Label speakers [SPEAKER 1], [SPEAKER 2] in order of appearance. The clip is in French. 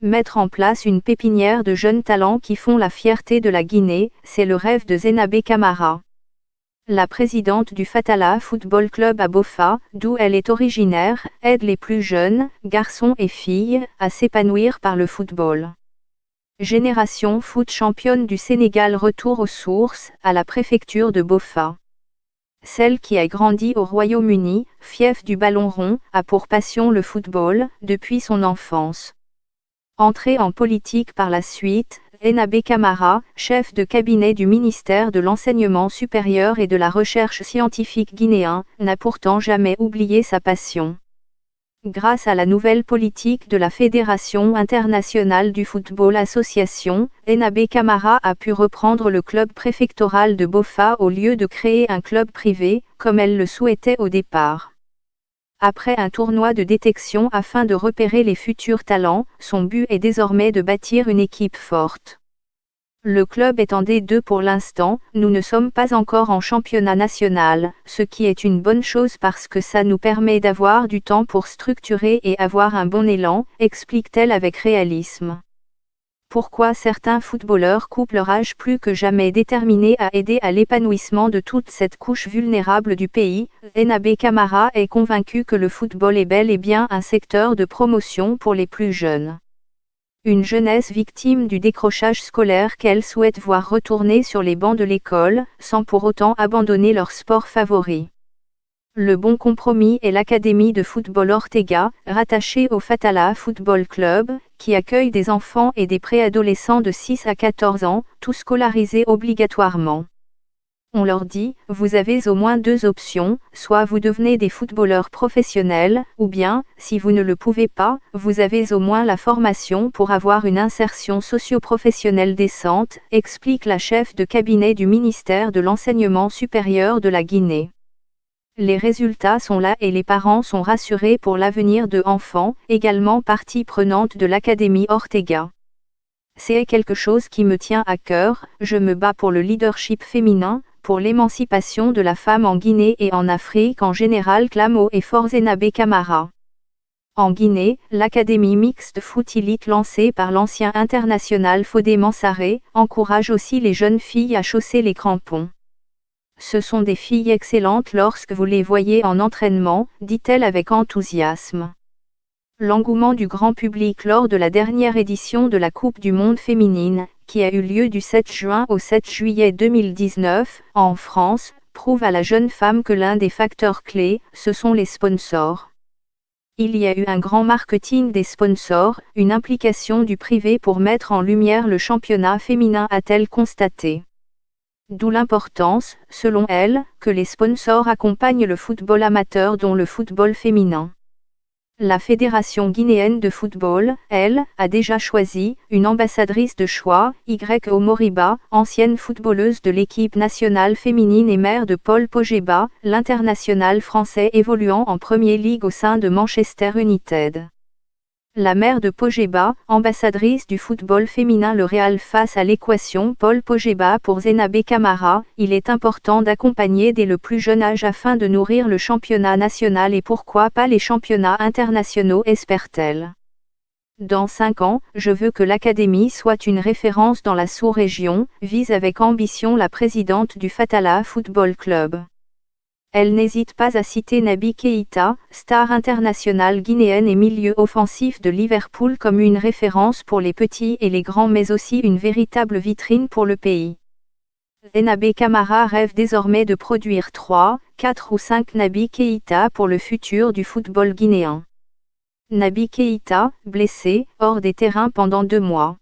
[SPEAKER 1] Mettre en place une pépinière de jeunes talents qui font la fierté de la Guinée, c'est le rêve de Zenabé Camara. La présidente du Fatala Football Club à Boffa, d'où elle est originaire, aide les plus jeunes, garçons et filles, à s'épanouir par le football. Génération Foot championne du Sénégal retour aux sources, à la préfecture de Boffa. Celle qui a grandi au Royaume-Uni, fief du ballon rond, a pour passion le football, depuis son enfance. Entrée en politique par la suite, Zenabé Camara, chef de cabinet du ministère de l'Enseignement supérieur et de la Recherche scientifique guinéen, n'a pourtant jamais oublié sa passion. Grâce à la nouvelle politique de la Fédération internationale du football association, Zenabé Camara a pu reprendre le club préfectoral de Boffa au lieu de créer un club privé, comme elle le souhaitait au départ. Après un tournoi de détection afin de repérer les futurs talents, son but est désormais de bâtir une équipe forte. Le club est en D2 pour l'instant, nous ne sommes pas encore en championnat national, ce qui est une bonne chose parce que ça nous permet d'avoir du temps pour structurer et avoir un bon élan, explique-t-elle avec réalisme. Pourquoi certains footballeurs coupent leur âge plus que jamais déterminés à aider à l'épanouissement de toute cette couche vulnérable du pays, Zenabé Camara est convaincu que le football est bel et bien un secteur de promotion pour les plus jeunes. Une jeunesse victime du décrochage scolaire qu'elle souhaite voir retourner sur les bancs de l'école, sans pour autant abandonner leur sport favori. Le bon compromis est l'académie de football Ortega, rattachée au Fatala Football Club, qui accueille des enfants et des préadolescents de 6 à 14 ans, tous scolarisés obligatoirement. On leur dit, vous avez au moins deux options, soit vous devenez des footballeurs professionnels, ou bien, si vous ne le pouvez pas, vous avez au moins la formation pour avoir une insertion socio-professionnelle décente, explique la chef de cabinet du ministère de l'Enseignement supérieur de la Guinée. Les résultats sont là et les parents sont rassurés pour l'avenir de enfants, également partie prenante de l'Académie Ortega. C'est quelque chose qui me tient à cœur, je me bats pour le leadership féminin, pour l'émancipation de la femme en Guinée et en Afrique en général, clame haut et fort Zenabé Camara. En Guinée, l'Académie mixte Foot Elite lancée par l'ancien international Fodé Mansaré, encourage aussi les jeunes filles à chausser les crampons. Ce sont des filles excellentes lorsque vous les voyez en entraînement, dit-elle avec enthousiasme. L'engouement du grand public lors de la dernière édition de la Coupe du Monde féminine, qui a eu lieu du 7 juin au 7 juillet 2019, en France, prouve à la jeune femme que l'un des facteurs clés, ce sont les sponsors. Il y a eu un grand marketing des sponsors, une implication du privé pour mettre en lumière le championnat féminin, a-t-elle constaté. D'où l'importance, selon elle, que les sponsors accompagnent le football amateur dont le football féminin. La Fédération guinéenne de football, elle, a déjà choisi une ambassadrice de choix, Y. Omoriba, ancienne footballeuse de l'équipe nationale féminine et mère de Paul Pogba, l'international français évoluant en Premier League au sein de Manchester United. La mère de Pogba, ambassadrice du football féminin, le Real face à l'équation Paul Pogba pour Zenabé Camara, il est important d'accompagner dès le plus jeune âge afin de nourrir le championnat national et pourquoi pas les championnats internationaux, espère-t-elle. Dans 5 ans, je veux que l'académie soit une référence dans la sous-région, vise avec ambition la présidente du Fatala Football Club. Elle n'hésite pas à citer Naby Keïta, star internationale guinéenne et milieu offensif de Liverpool, comme une référence pour les petits et les grands mais aussi une véritable vitrine pour le pays. Zenabé Camara rêve désormais de produire 3, 4 ou 5 Naby Keïta pour le futur du football guinéen. Naby Keïta, blessé, hors des terrains pendant 2 mois.